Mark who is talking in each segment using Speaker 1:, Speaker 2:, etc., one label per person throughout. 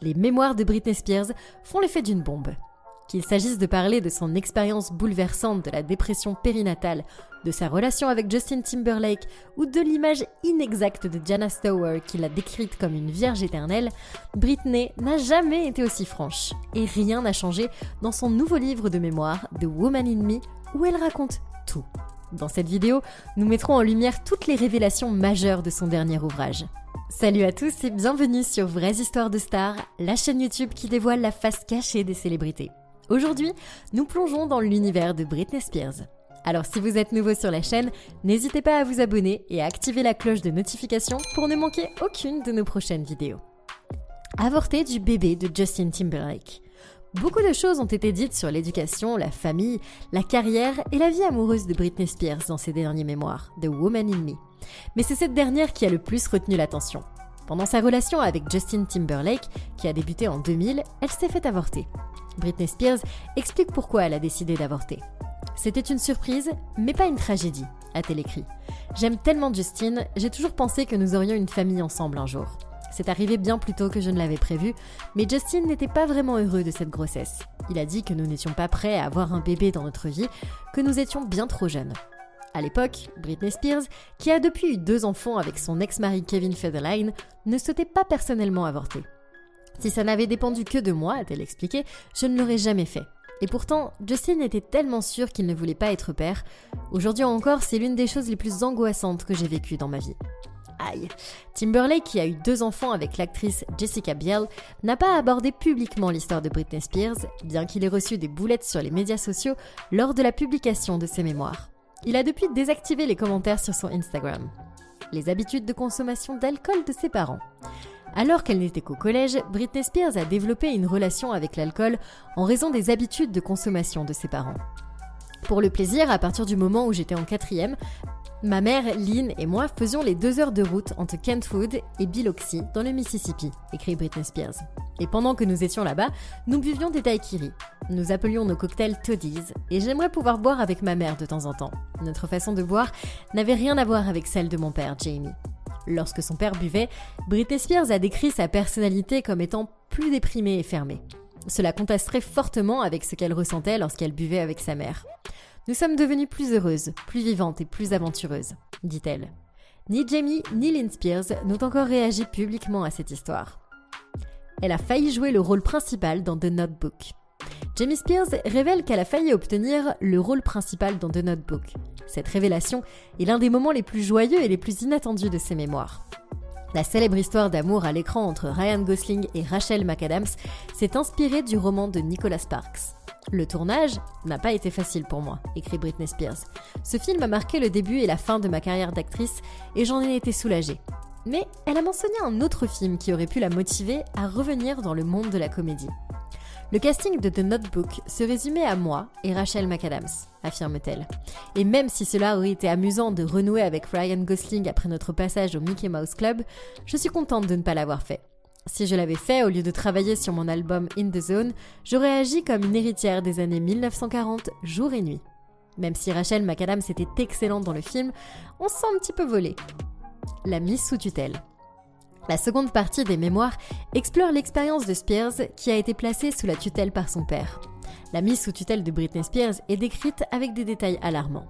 Speaker 1: Les mémoires de Britney Spears font l'effet d'une bombe. Qu'il s'agisse de parler de son expérience bouleversante de la dépression périnatale, de sa relation avec Justin Timberlake ou de l'image inexacte de Jana Stower qui l'a décrite comme une vierge éternelle, Britney n'a jamais été aussi franche. Et rien n'a changé dans son nouveau livre de mémoires, The Woman in Me, où elle raconte tout. Dans cette vidéo, nous mettrons en lumière toutes les révélations majeures de son dernier ouvrage. Salut à tous et bienvenue sur Vraies Histoires de Stars, la chaîne YouTube qui dévoile la face cachée des célébrités. Aujourd'hui, nous plongeons dans l'univers de Britney Spears. Alors si vous êtes nouveau sur la chaîne, n'hésitez pas à vous abonner et à activer la cloche de notification pour ne manquer aucune de nos prochaines vidéos. Avorté du bébé de Justin Timberlake. Beaucoup de choses ont été dites sur l'éducation, la famille, la carrière et la vie amoureuse de Britney Spears dans ses derniers mémoires, The Woman in Me. Mais c'est cette dernière qui a le plus retenu l'attention. Pendant sa relation avec Justin Timberlake, qui a débuté en 2000, elle s'est fait avorter. Britney Spears explique pourquoi elle a décidé d'avorter. C'était une surprise, mais pas une tragédie, a-t-elle écrit. J'aime tellement Justin, j'ai toujours pensé que nous aurions une famille ensemble un jour. C'est arrivé bien plus tôt que je ne l'avais prévu, mais Justin n'était pas vraiment heureux de cette grossesse. Il a dit que nous n'étions pas prêts à avoir un bébé dans notre vie, que nous étions bien trop jeunes. À l'époque, Britney Spears, qui a depuis eu 2 enfants avec son ex-mari Kevin Federline, ne souhaitait pas personnellement avorter. Si ça n'avait dépendu que de moi, a-t-elle expliqué, je ne l'aurais jamais fait. Et pourtant, Justin était tellement sûr qu'il ne voulait pas être père. Aujourd'hui encore, c'est l'une des choses les plus angoissantes que j'ai vécues dans ma vie. Aïe. Timberlake, qui a eu 2 enfants avec l'actrice Jessica Biel, n'a pas abordé publiquement l'histoire de Britney Spears, bien qu'il ait reçu des boulettes sur les médias sociaux lors de la publication de ses mémoires. Il a depuis désactivé les commentaires sur son Instagram. Les habitudes de consommation d'alcool de ses parents. Alors qu'elle n'était qu'au collège, Britney Spears a développé une relation avec l'alcool en raison des habitudes de consommation de ses parents. Pour le plaisir, à partir du moment où j'étais en 4e, ma mère, Lynn et moi faisions les 2 heures de route entre Kentwood et Biloxi dans le Mississippi, écrit Britney Spears. Et pendant que nous étions là-bas, nous buvions des daiquiris. Nous appelions nos cocktails Toddies et j'aimerais pouvoir boire avec ma mère de temps en temps. Notre façon de boire n'avait rien à voir avec celle de mon père, Jamie. Lorsque son père buvait, Britney Spears a décrit sa personnalité comme étant plus déprimée et fermée. Cela contrasterait fortement avec ce qu'elle ressentait lorsqu'elle buvait avec sa mère. « Nous sommes devenues plus heureuses, plus vivantes et plus aventureuses », dit-elle. Ni Jamie ni Lynn Spears n'ont encore réagi publiquement à cette histoire. Elle a failli jouer le rôle principal dans The Notebook. Jamie Spears révèle qu'elle a failli obtenir le rôle principal dans The Notebook. Cette révélation est l'un des moments les plus joyeux et les plus inattendus de ses mémoires. La célèbre histoire d'amour à l'écran entre Ryan Gosling et Rachel McAdams s'est inspirée du roman de Nicholas Sparks. Le tournage n'a pas été facile pour moi, écrit Britney Spears. Ce film a marqué le début et la fin de ma carrière d'actrice et j'en ai été soulagée. Mais elle a mentionné un autre film qui aurait pu la motiver à revenir dans le monde de la comédie. Le casting de The Notebook se résumait à moi et Rachel McAdams, affirme-t-elle. Et même si cela aurait été amusant de renouer avec Ryan Gosling après notre passage au Mickey Mouse Club, je suis contente de ne pas l'avoir fait. Si je l'avais fait, au lieu de travailler sur mon album In the Zone, j'aurais agi comme une héritière des années 1940, jour et nuit. Même si Rachel McAdams était excellente dans le film, on se sent un petit peu volé. La mise sous tutelle. La seconde partie des mémoires explore l'expérience de Spears qui a été placée sous la tutelle par son père. La mise sous tutelle de Britney Spears est décrite avec des détails alarmants.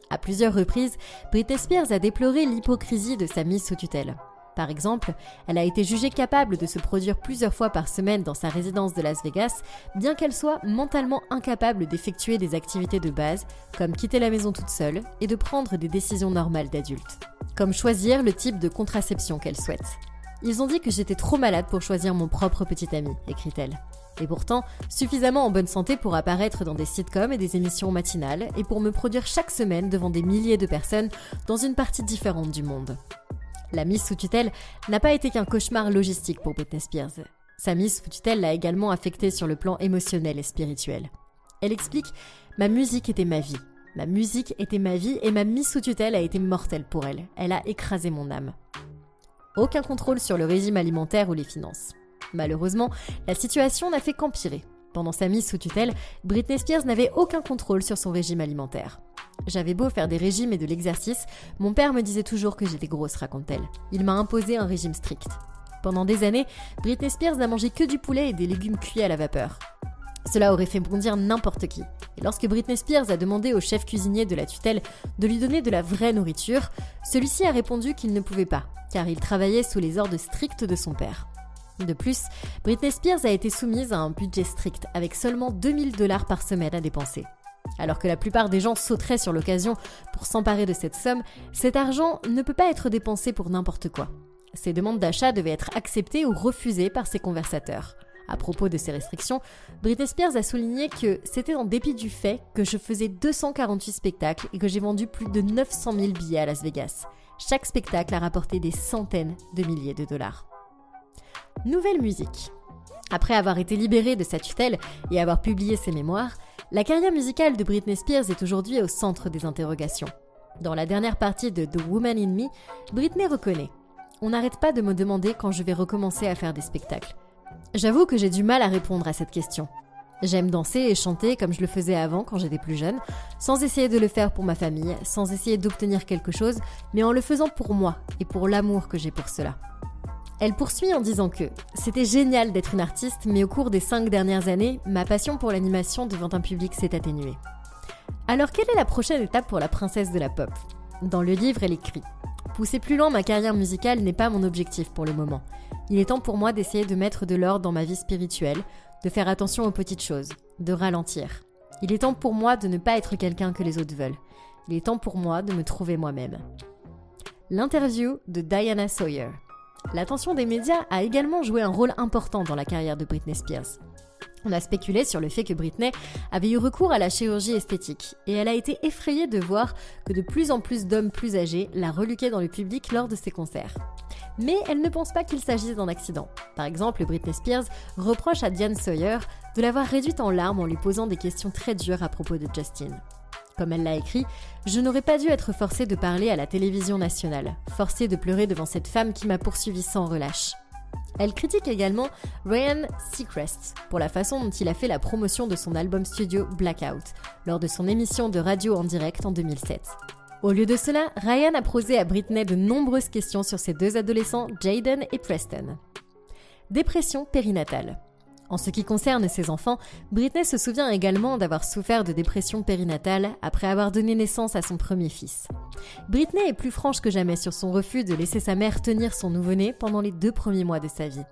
Speaker 1: À plusieurs reprises, Britney Spears a déploré l'hypocrisie de sa mise sous tutelle. Par exemple, elle a été jugée capable de se produire plusieurs fois par semaine dans sa résidence de Las Vegas, bien qu'elle soit mentalement incapable d'effectuer des activités de base, comme quitter la maison toute seule et de prendre des décisions normales d'adulte, comme choisir le type de contraception qu'elle souhaite. Ils ont dit que j'étais trop malade pour choisir mon propre petit ami, écrit-elle. Et pourtant, suffisamment en bonne santé pour apparaître dans des sitcoms et des émissions matinales et pour me produire chaque semaine devant des milliers de personnes dans une partie différente du monde. La mise sous tutelle n'a pas été qu'un cauchemar logistique pour Britney Spears. Sa mise sous tutelle l'a également affectée sur le plan émotionnel et spirituel. Elle explique « Ma musique était ma vie. Ma musique était ma vie et ma mise sous tutelle a été mortelle pour elle. Elle a écrasé mon âme. » Aucun contrôle sur le régime alimentaire ou les finances. Malheureusement, la situation n'a fait qu'empirer. Pendant sa mise sous tutelle, Britney Spears n'avait aucun contrôle sur son régime alimentaire. J'avais beau faire des régimes et de l'exercice, mon père me disait toujours que j'étais grosse, raconte-t-elle. Il m'a imposé un régime strict. Pendant des années, Britney Spears n'a mangé que du poulet et des légumes cuits à la vapeur. Cela aurait fait bondir n'importe qui. Et lorsque Britney Spears a demandé au chef cuisinier de la tutelle de lui donner de la vraie nourriture, celui-ci a répondu qu'il ne pouvait pas, car il travaillait sous les ordres stricts de son père. De plus, Britney Spears a été soumise à un budget strict, avec seulement $2000 par semaine à dépenser. Alors que la plupart des gens sauteraient sur l'occasion pour s'emparer de cette somme, cet argent ne peut pas être dépensé pour n'importe quoi. Ses demandes d'achat devaient être acceptées ou refusées par ses conversateurs. À propos de ces restrictions, Britney Spears a souligné que c'était en dépit du fait que je faisais 248 spectacles et que j'ai vendu plus de 900 000 billets à Las Vegas. Chaque spectacle a rapporté des centaines de milliers de dollars. Nouvelle musique. Après avoir été libérée de sa tutelle et avoir publié ses mémoires, la carrière musicale de Britney Spears est aujourd'hui au centre des interrogations. Dans la dernière partie de The Woman in Me, Britney reconnaît « On n'arrête pas de me demander quand je vais recommencer à faire des spectacles. J'avoue que j'ai du mal à répondre à cette question. J'aime danser et chanter comme je le faisais avant quand j'étais plus jeune, sans essayer de le faire pour ma famille, sans essayer d'obtenir quelque chose, mais en le faisant pour moi et pour l'amour que j'ai pour cela. » Elle poursuit en disant que « C'était génial d'être une artiste, mais au cours des 5 dernières années, ma passion pour l'animation devant un public s'est atténuée. » Alors quelle est la prochaine étape pour la princesse de la pop ? Dans le livre, elle écrit « Pousser plus loin ma carrière musicale n'est pas mon objectif pour le moment. Il est temps pour moi d'essayer de mettre de l'ordre dans ma vie spirituelle, de faire attention aux petites choses, de ralentir. Il est temps pour moi de ne pas être quelqu'un que les autres veulent. Il est temps pour moi de me trouver moi-même. » L'interview de Diana Sawyer. L'attention des médias a également joué un rôle important dans la carrière de Britney Spears. On a spéculé sur le fait que Britney avait eu recours à la chirurgie esthétique et elle a été effrayée de voir que de plus en plus d'hommes plus âgés la reluquaient dans le public lors de ses concerts. Mais elle ne pense pas qu'il s'agisse d'un accident. Par exemple, Britney Spears reproche à Diane Sawyer de l'avoir réduite en larmes en lui posant des questions très dures à propos de Justin. Comme elle l'a écrit, « Je n'aurais pas dû être forcée de parler à la télévision nationale, forcée de pleurer devant cette femme qui m'a poursuivie sans relâche. » Elle critique également Ryan Seacrest pour la façon dont il a fait la promotion de son album studio Blackout lors de son émission de radio en direct en 2007. Au lieu de cela, Ryan a posé à Britney de nombreuses questions sur ses 2 adolescents, Jaden et Preston. Dépression périnatale. En ce qui concerne ses enfants, Britney se souvient également d'avoir souffert de dépression périnatale après avoir donné naissance à son premier fils. Britney est plus franche que jamais sur son refus de laisser sa mère tenir son nouveau-né pendant les 2 premiers mois de sa vie.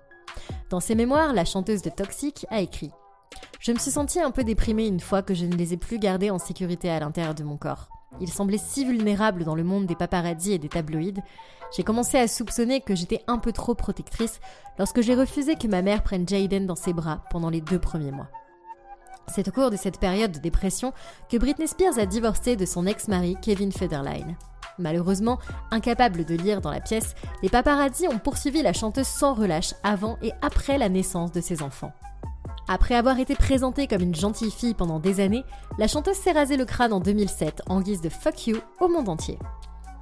Speaker 1: Dans ses mémoires, la chanteuse de Toxic a écrit « Je me suis sentie un peu déprimée une fois que je ne les ai plus gardés en sécurité à l'intérieur de mon corps. Ils semblaient si vulnérables dans le monde des paparazzis et des tabloïds. J'ai commencé à soupçonner que j'étais un peu trop protectrice lorsque j'ai refusé que ma mère prenne Jaden dans ses bras pendant les 2 premiers mois. » C'est au cours de cette période de dépression que Britney Spears a divorcé de son ex-mari Kevin Federline. Malheureusement, incapable de lire dans la pièce, les paparazzis ont poursuivi la chanteuse sans relâche avant et après la naissance de ses enfants. Après avoir été présentée comme une gentille fille pendant des années, la chanteuse s'est rasé le crâne en 2007 en guise de « fuck you » au monde entier.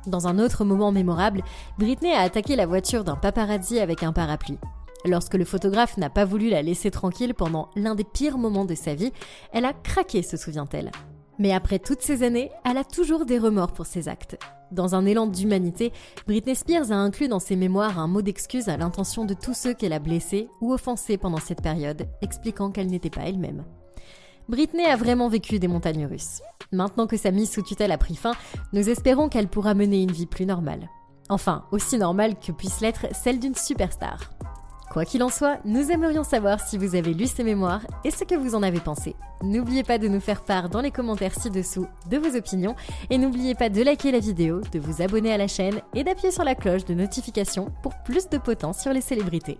Speaker 1: Dans un autre moment mémorable, Britney a attaqué la voiture d'un paparazzi avec un parapluie. Lorsque le photographe n'a pas voulu la laisser tranquille pendant l'un des pires moments de sa vie, elle a craqué, se souvient-elle. Mais après toutes ces années, elle a toujours des remords pour ses actes. Dans un élan d'humanité, Britney Spears a inclus dans ses mémoires un mot d'excuse à l'intention de tous ceux qu'elle a blessés ou offensés pendant cette période, expliquant qu'elle n'était pas elle-même. Britney a vraiment vécu des montagnes russes. Maintenant que sa mise sous tutelle a pris fin, nous espérons qu'elle pourra mener une vie plus normale. Enfin, aussi normale que puisse l'être celle d'une superstar. Quoi qu'il en soit, nous aimerions savoir si vous avez lu ces mémoires et ce que vous en avez pensé. N'oubliez pas de nous faire part dans les commentaires ci-dessous de vos opinions et n'oubliez pas de liker la vidéo, de vous abonner à la chaîne et d'appuyer sur la cloche de notification pour plus de potins sur les célébrités.